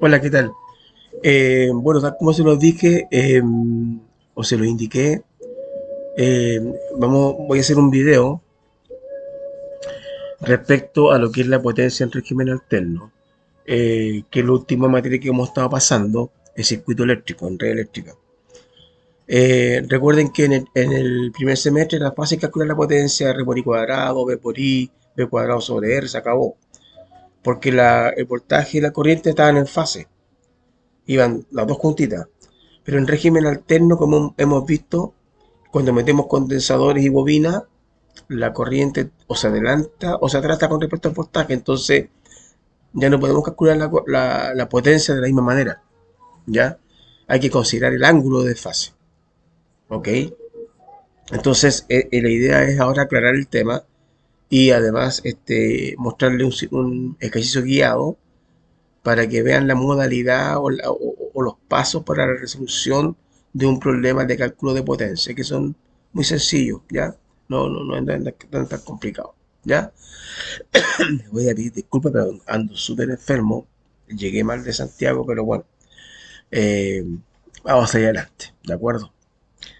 Hola, ¿qué tal? Bueno, tal como se los dije, o se los indiqué, eh, voy a hacer un video respecto a lo que es la potencia en régimen alterno, que es la última materia que hemos estado pasando, el circuito eléctrico, en red eléctrica. Recuerden que en el primer semestre era fácil calcular la potencia R por I cuadrado, B por I, B cuadrado sobre R, se acabó, porque el voltaje y la corriente estaban en fase, iban las dos juntitas. Pero en régimen alterno, como hemos visto, cuando metemos condensadores y bobinas, la corriente o se adelanta o se atrasa con respecto al voltaje. Entonces ya no podemos calcular la potencia de la misma manera. ¿Ya? Hay que considerar el ángulo de fase. ¿Ok? Entonces la idea es ahora aclarar el tema y además mostrarle un ejercicio guiado para que vean la modalidad o los pasos para la resolución de un problema de cálculo de potencia, que son muy sencillos, ¿ya? No es tan complicado, ¿ya? Voy a pedir disculpas, pero ando súper enfermo. Llegué mal de Santiago, pero bueno, eh, vamos hacia adelante, ¿de acuerdo?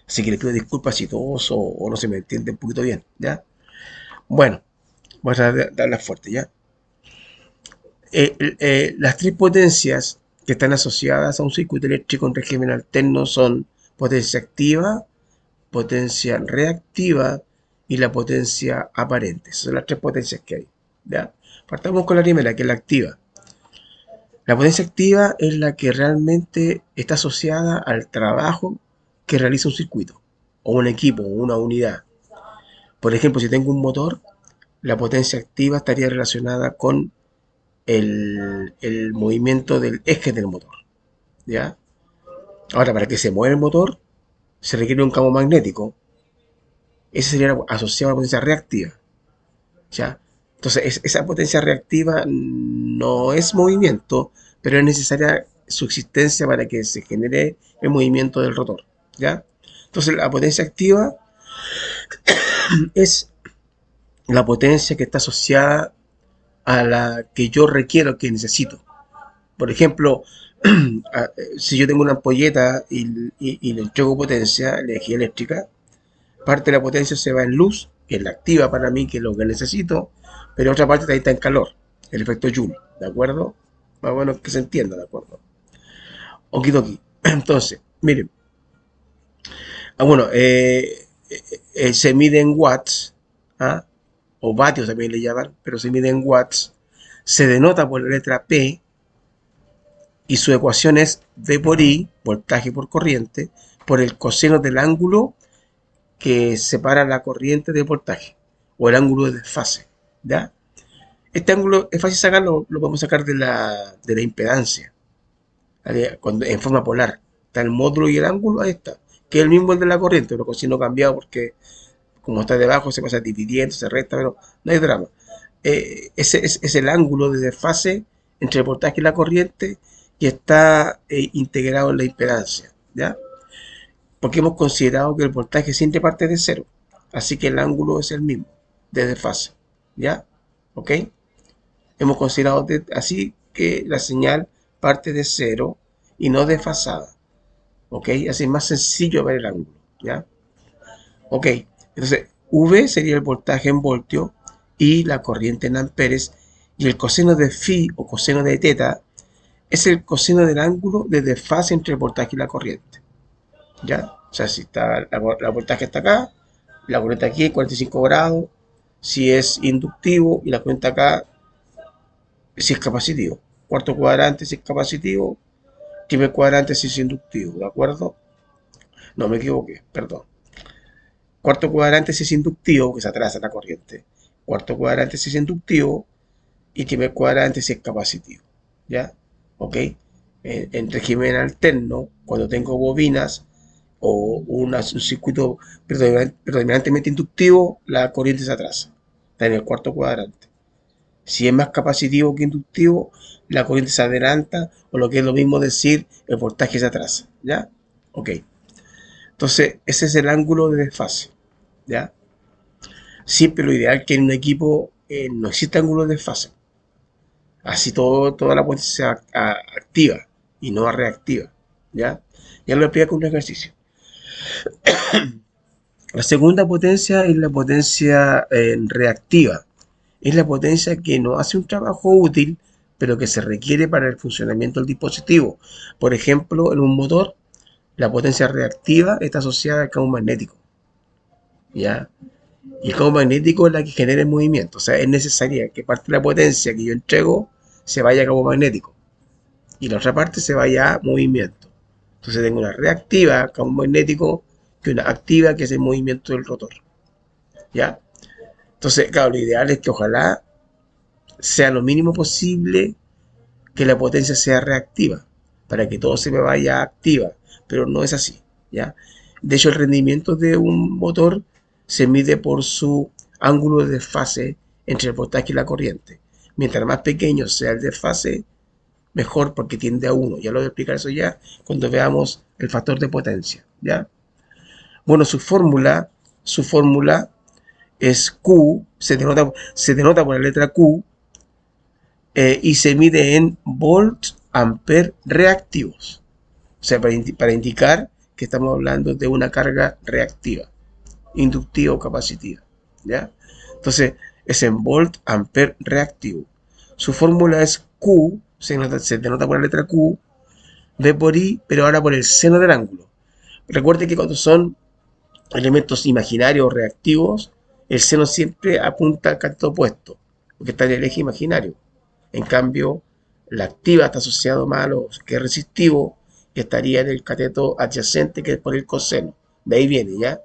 Así que les pido disculpas si todos o no se me entiende un poquito bien, ¿ya? Bueno, voy a tratar de hablar fuerte, ¿ya? Las tres potencias que están asociadas a un circuito eléctrico en régimen alterno son potencia activa, potencia reactiva y la potencia aparente. Esas son las tres potencias que hay. ¿Ya? Partamos con la primera, que es la activa. La potencia activa es la que realmente está asociada al trabajo que realiza un circuito, o un equipo, o una unidad. Por ejemplo, si tengo un motor, la potencia activa estaría relacionada con el movimiento del eje del motor. ¿Ya? Ahora, para que se mueva el motor, se requiere un campo magnético. Ese sería asociado a la potencia reactiva. ¿Ya? Entonces, esa potencia reactiva no es movimiento, pero es necesaria su existencia para que se genere el movimiento del rotor. ¿Ya? Entonces, la potencia activa es la potencia que está asociada a la que yo requiero, que necesito. Por ejemplo, si yo tengo una ampolleta y le entrego potencia, energía eléctrica, parte de la potencia se va en luz, que es la activa para mí, que es lo que necesito, pero otra parte está en calor, el efecto Joule, ¿de acuerdo? Más bueno que se entienda, ¿de acuerdo? Okidoki. Entonces, miren, bueno, se mide en watts, ¿ah? O vatios también le llaman, pero se mide en watts, se denota por la letra P, y su ecuación es V por I, voltaje por corriente, por el coseno del ángulo que separa la corriente del voltaje, o el ángulo de desfase. ¿Ya? Este ángulo es fácil sacarlo, lo podemos sacar de la impedancia, ¿vale? En forma polar. Está el módulo y el ángulo, ahí está, que es el mismo el de la corriente, lo coseno cambiado porque como está debajo se pasa dividiendo, se resta, pero no hay drama. Ese es el ángulo de desfase entre el voltaje y la corriente y está integrado en la impedancia, ¿ya? Porque hemos considerado que el voltaje siempre parte de cero, así que el ángulo es el mismo, de desfase, ¿ya? ¿Ok? Hemos considerado así que la señal parte de cero y no desfasada, ¿ok? Así es más sencillo ver el ángulo, ¿ya? Ok, entonces V sería el voltaje en voltio y la corriente en amperes, y el coseno de phi o coseno de teta es el coseno del ángulo de desfase entre el voltaje y la corriente. ¿Ya? O sea, si está la voltaje está acá, la corriente aquí 45 grados, si es inductivo y la corriente acá si es capacitivo. Cuarto cuadrante si es capacitivo, primer cuadrante si es inductivo, ¿de acuerdo? No me equivoqué, perdón. Cuarto cuadrante si es inductivo, que se atrasa la corriente. Cuarto cuadrante si es inductivo y primer cuadrante si es capacitivo. ¿Ya? ¿Ok? En régimen alterno, cuando tengo bobinas o un circuito predominantemente inductivo, la corriente se atrasa. Está en el cuarto cuadrante. Si es más capacitivo que inductivo, la corriente se adelanta, o lo que es lo mismo decir, el voltaje se atrasa. ¿Ya? Ok. Entonces, ese es el ángulo de desfase. ¿Ya? Siempre lo ideal que en un equipo no exista ángulo de desfase. Así toda la potencia sea activa activa y no a reactiva. ¿Ya? Ya lo explico con un ejercicio. La segunda potencia es la potencia reactiva. Es la potencia que no hace un trabajo útil, pero que se requiere para el funcionamiento del dispositivo. Por ejemplo, en un motor, la potencia reactiva está asociada al campo magnético. ¿Ya? Y el campo magnético es la que genera el movimiento. O sea, es necesaria que parte de la potencia que yo entrego se vaya a campo magnético y la otra parte se vaya a movimiento. Entonces tengo una reactiva, campo magnético, que una activa, que es el movimiento del rotor. ¿Ya? Entonces, claro, lo ideal es que ojalá sea lo mínimo posible que la potencia sea reactiva, para que todo se me vaya activa, pero no es así. ¿Ya? De hecho, el rendimiento de un motor se mide por su ángulo de desfase entre el voltaje y la corriente. Mientras más pequeño sea el desfase, mejor, porque tiende a 1. Ya lo voy a explicar eso ya cuando veamos el factor de potencia. ¿Ya? Bueno, su fórmula es Q, se denota por la letra Q, y se mide en volt ampere reactivos. O sea, para indicar que estamos hablando de una carga reactiva, inductiva o capacitiva. ¿Ya? Entonces, es en volt ampere reactivo. Su fórmula es Q, se denota por la letra Q, V por I, pero ahora por el seno del ángulo. Recuerde que cuando son elementos imaginarios o reactivos, el seno siempre apunta al cateto opuesto, porque está en el eje imaginario. En cambio, la activa está asociado más a lo que es resistivo, que estaría en el cateto adyacente, que es por el coseno. De ahí viene, ¿ya?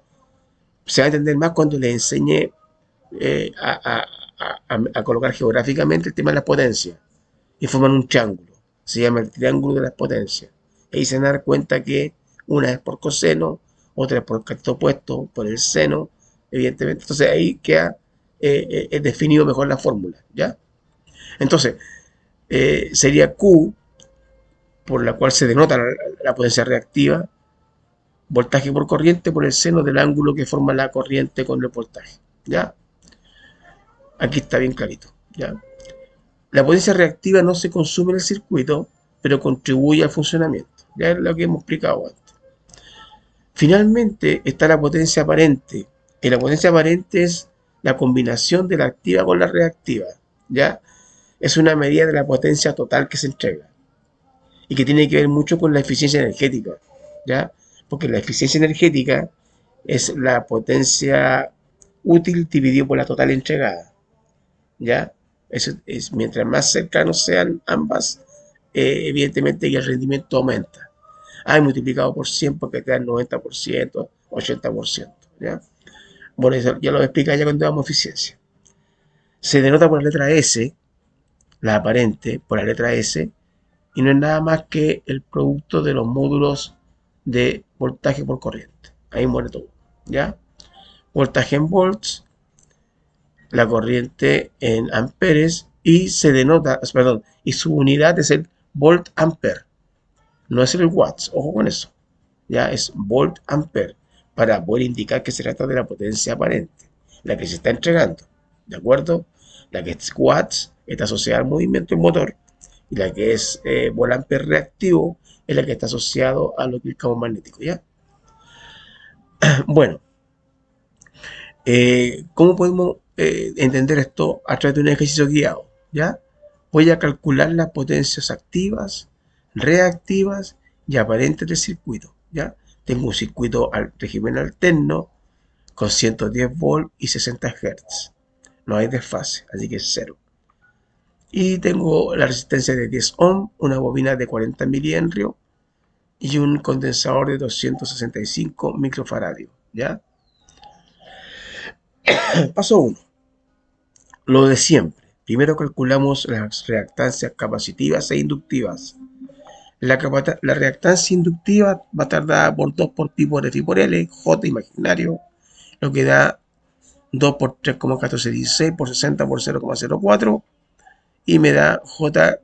Se va a entender más cuando le enseñe a colocar geográficamente el tema de las potencias y forman un triángulo. Se llama el triángulo de las potencias. Ahí se van a dar cuenta que una es por coseno, otra es por el cateto opuesto, por el seno, evidentemente. Entonces ahí queda definido mejor la fórmula, ¿ya? Entonces, sería Q, por la cual se denota la potencia reactiva, voltaje por corriente por el seno del ángulo que forma la corriente con el voltaje, ¿ya? Aquí está bien clarito, ¿ya? La potencia reactiva no se consume en el circuito, pero contribuye al funcionamiento. Ya es lo que hemos explicado antes. Finalmente está la potencia aparente, que la potencia aparente es la combinación de la activa con la reactiva. ¿Ya? Es una medida de la potencia total que se entrega y que tiene que ver mucho con la eficiencia energética. ¿Ya? Porque la eficiencia energética es la potencia útil dividido por la total entregada. ¿Ya? Mientras más cercanos sean ambas, evidentemente que el rendimiento aumenta. Hay multiplicado por 100 porque te da el 90%, 80%. ¿Ya? Bueno, eso ya lo explica ya cuando damos eficiencia. Se denota por la letra S, la aparente, por la letra S, y no es nada más que el producto de los módulos de voltaje por corriente. Ahí muere todo. ¿Ya? Voltaje en volts, la corriente en amperes, y se denota, perdón, y su unidad es el volt ampere. No es el watts, ojo con eso. Ya es volt ampere, para poder indicar que se trata de la potencia aparente, la que se está entregando, ¿de acuerdo? La que es watts está asociada al movimiento del motor, y la que es volt ampere reactivo es la que está asociado a lo que es el campo magnético, ¿ya? Bueno, ¿cómo podemos entender esto a través de un ejercicio guiado? ¿Ya? Voy a calcular las potencias activas, reactivas y aparentes del circuito. ¿Ya? Tengo un circuito al régimen alterno con 110 volts y 60 Hz. No hay desfase, así que es cero. Y tengo la resistencia de 10 ohm, una bobina de 40 milihenrios y un condensador de 265 microfaradios. ¿Ya? Paso 1. Lo de siempre. Primero calculamos las reactancias capacitivas e inductivas. La reactancia inductiva va a estar dada por 2 por pi por F por L, J imaginario, lo que da 2 por 3,1416 por 60 por 0,04 y me da J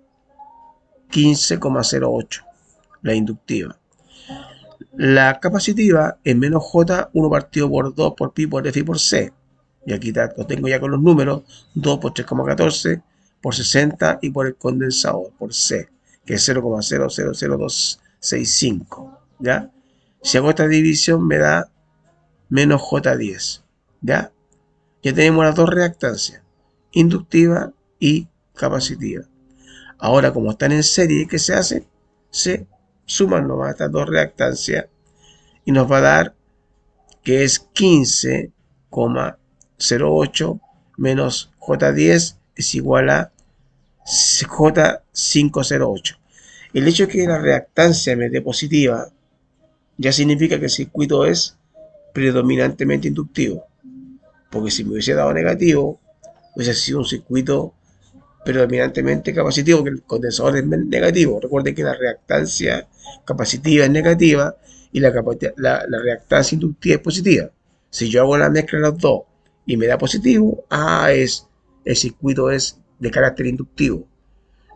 15,08, la inductiva. La capacitiva es menos J, 1 partido por 2 por pi por F y por C. Y aquí lo tengo ya con los números, 2 por 3,14 por 60 y por el condensador, por C, que es 0,000265, ¿ya? Si hago esta división me da menos J10, ¿ya? Ya tenemos las dos reactancias, inductiva y capacitiva. Ahora, como están en serie, ¿qué se hace? Se suman nomás estas dos reactancias y nos va a dar que es 15,08 menos J10 es igual a J508. El hecho de que la reactancia me dé positiva ya significa que el circuito es predominantemente inductivo, porque si me hubiese dado negativo, hubiese sido un circuito predominantemente capacitivo, porque el condensador es negativo. Recuerden que la reactancia capacitiva es negativa y la reactancia inductiva es positiva. Si yo hago la mezcla de los dos y me da positivo, el circuito es de carácter inductivo.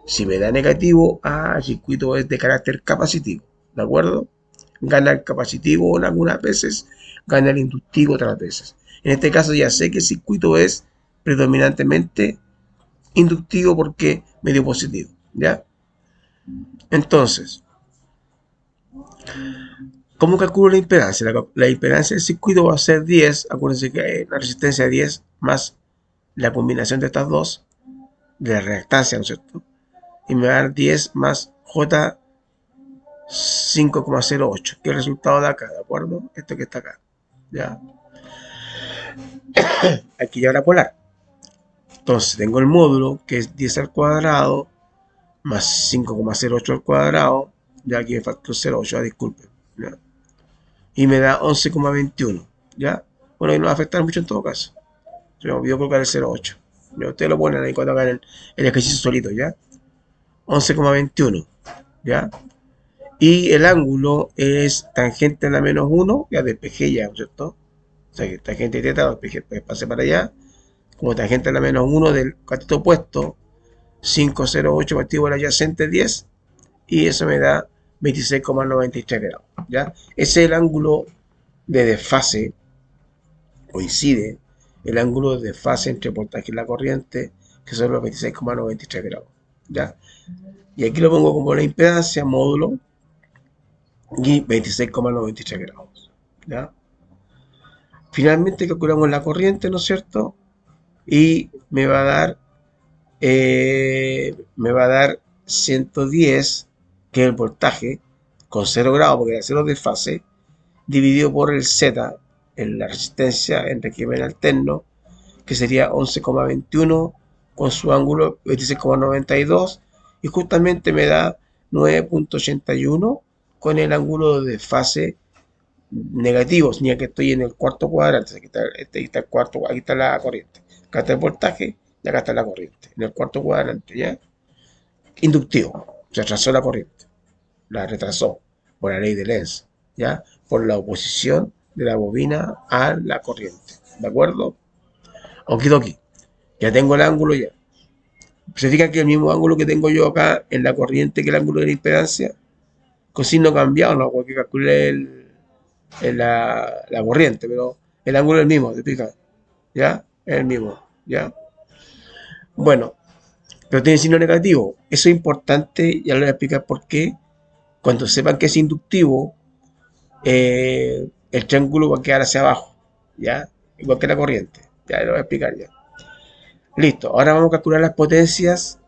Si me da negativo, el circuito es de carácter capacitivo. ¿De acuerdo? Gana el capacitivo algunas veces, gana el inductivo otras veces. En este caso ya sé que el circuito es predominantemente inductivo porque me dio positivo, ¿ya? Entonces, ¿cómo calculo la impedancia? La impedancia del circuito va a ser 10, acuérdense que hay la resistencia 10 más la combinación de estas dos, de la reactancia, ¿no es cierto? Y me va a dar 10 más J 5,08, que es el resultado de acá, ¿de acuerdo? Esto que está acá, ¿ya? Aquí ya la polar. Entonces tengo el módulo, que es 10 al cuadrado, más 5,08 al cuadrado, ya aquí me faltó 0,8, disculpen, ¿ya? Y me da 11,21, ¿ya? Bueno, y no va a afectar mucho en todo caso. Se me olvidó colocar el 0,8. ¿Ya? Ustedes lo ponen ahí cuando hagan el ejercicio solito, ¿ya? 11,21, ¿ya? Y el ángulo es tangente a la menos 1, ya despejé ya, ¿cierto? O sea que tangente de teta, despejé, pues pasé para allá. Como tangente a la menos 1 del cateto opuesto, 5,08 partido por adyacente 10, y eso me da 26,93 grados, ¿ya? Ese es el ángulo de desfase, coincide el ángulo de desfase entre el voltaje y la corriente, que son los 26,93 grados, ¿ya? Y aquí lo pongo como la impedancia, módulo, y 26,93 grados, ¿ya? Finalmente calculamos la corriente, ¿no es cierto? Y me va a dar 110, que es el voltaje, con 0 grados, porque era 0 de fase, dividido por el Z, en la resistencia en régimen alterno, que sería 11,21 con su ángulo 26,92, y justamente me da 9,81 con el ángulo de fase negativo, ya que estoy en el cuarto cuadrante. Aquí está el cuarto, aquí está la corriente, acá está el voltaje y acá está la corriente, en el cuarto cuadrante, ¿ya? Inductivo, se retrasó la corriente, la retrasó por la ley de Lenz, ¿ya? Por la oposición de la bobina a la corriente, ¿de acuerdo? Okidoki, ya tengo el ángulo ya. Se fijan que el mismo ángulo que tengo yo acá en la corriente que el ángulo de la impedancia, con signo cambiado, no, porque calculé la corriente, pero el ángulo es el mismo, ¿te fijas? ¿Ya? Es el mismo, ¿ya? Bueno, pero tiene signo negativo. Eso es importante, ya lo voy a explicar por qué. Cuando sepan que es inductivo, el triángulo va a quedar hacia abajo, ¿ya? Igual que la corriente. Ya lo voy a explicar ya. Listo, ahora vamos a calcular las potencias.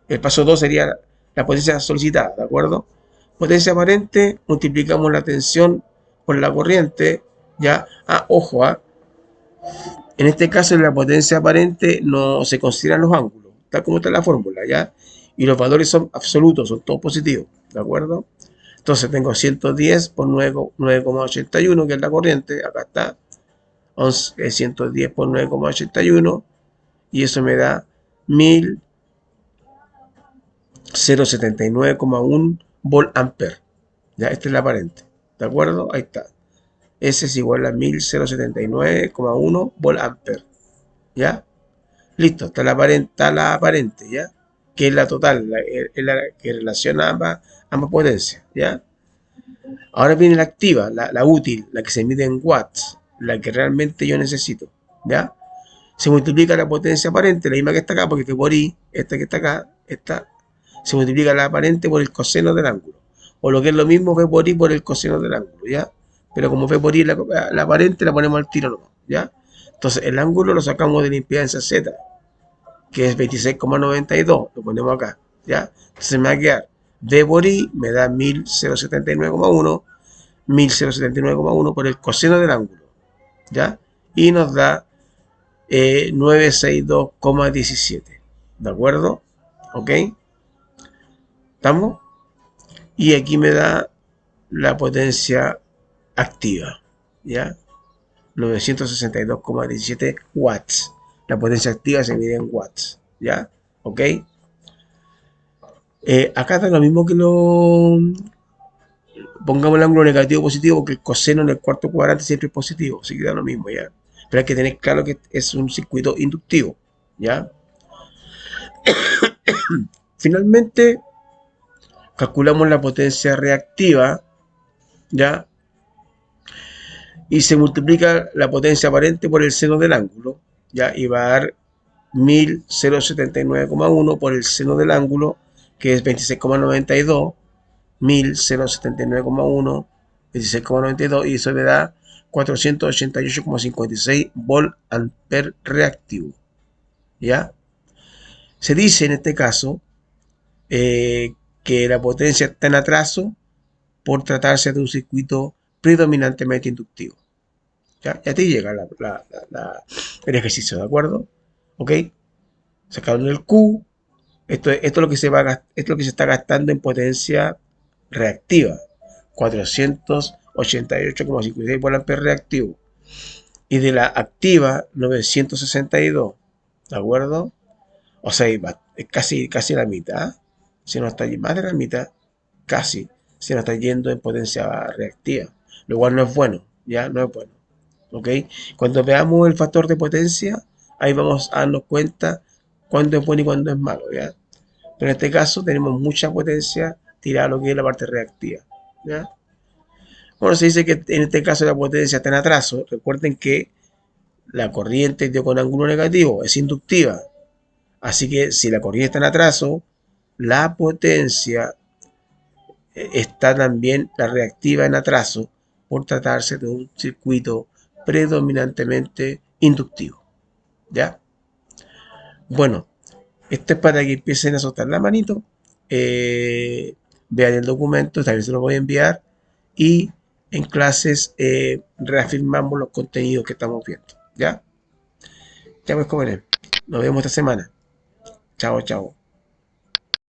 El paso 2 sería la potencia solicitada, ¿de acuerdo? Potencia aparente, multiplicamos la tensión por la corriente, ¿ya? Ojo, en este caso en la potencia aparente no se consideran los ángulos, tal como está la fórmula, ¿ya? Y los valores son absolutos, son todos positivos, ¿de acuerdo? Entonces tengo 110 por 9,81, que es la corriente, acá está, 110 por 9,81, y eso me da 1079,1 volt ampere. Ya, esta es la aparente, ¿de acuerdo? Ahí está. S es igual a 1079,1 volt ampere, ¿ya? Listo, está la aparente, ¿ya? Que es la total, es la que relaciona ambas potencias, ¿ya? Ahora viene la activa, la útil, la que se mide en watts, la que realmente yo necesito, ¿ya? Se multiplica la potencia aparente, la misma que está acá, porque por I, esta que está acá, esta se multiplica la aparente por el coseno del ángulo. O lo que es lo mismo, V por I por el coseno del ángulo, ¿ya? Pero como V por I la aparente la ponemos al tiro nomás, ¿ya? Entonces el ángulo lo sacamos de la impedancia Z, que es 26,92, lo ponemos acá, ¿ya? Entonces me va a quedar V por I, me da 1079,1, 1079,1 por el coseno del ángulo, ¿ya? Y nos da 962,17, ¿de acuerdo? ¿Ok? ¿Estamos? Y aquí me da la potencia activa, ¿ya? 962,17 watts. La potencia activa se mide en watts, ¿ya? ¿Ok? Acá está lo mismo que lo... Pongamos el ángulo negativo o positivo, porque el coseno en el cuarto cuadrante siempre es positivo, así que da lo mismo, ¿ya? Pero hay que tener claro que es un circuito inductivo, ¿ya? Finalmente, calculamos la potencia reactiva, ¿ya? Y se multiplica la potencia aparente por el seno del ángulo, ¿ya? Y va a dar 1079,1 por el seno del ángulo, que es 26,92, 1079,1, 26,92, y eso le da 488,56 volt amper reactivo, ¿ya? Se dice en este caso que la potencia está en atraso por tratarse de un circuito predominantemente inductivo. ¿Ya? Y a ti llega el ejercicio, ¿de acuerdo? ¿Ok? Sacaron el Q. Esto es lo que se esto es lo que se está gastando en potencia reactiva. 488,56 por ampere reactivo. Y de la activa, 962. ¿De acuerdo? O sea, es casi la mitad. Si no está más de la mitad, casi. Se nos está yendo en potencia reactiva. Lo cual no es bueno. Ya no es bueno. ¿Ok? Cuando veamos el factor de potencia, ahí vamos a darnos cuenta cuándo es bueno y cuándo es malo, ¿ya? Pero en este caso tenemos mucha potencia tirada a lo que es la parte reactiva, ¿ya? Bueno, se dice que en este caso la potencia está en atraso. Recuerden que la corriente dio con ángulo negativo, es inductiva. Así que si la corriente está en atraso, la potencia está también la reactiva en atraso por tratarse de un circuito predominantemente inductivo, ¿ya? Bueno, esto es para que empiecen a soltar la manito, vean el documento, también se lo voy a enviar, y en clases reafirmamos los contenidos que estamos viendo, ¿ya? Ya pues, jóvenes, nos vemos esta semana. Chao, chao.